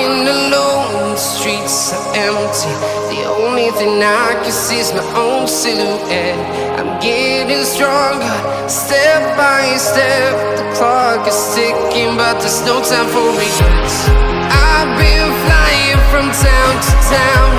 walking alone, the streets are empty. The only thing I can see is my own silhouette. I'm getting stronger, step by step. The clock is ticking, but there's no time for regrets. I've been flying from town to town,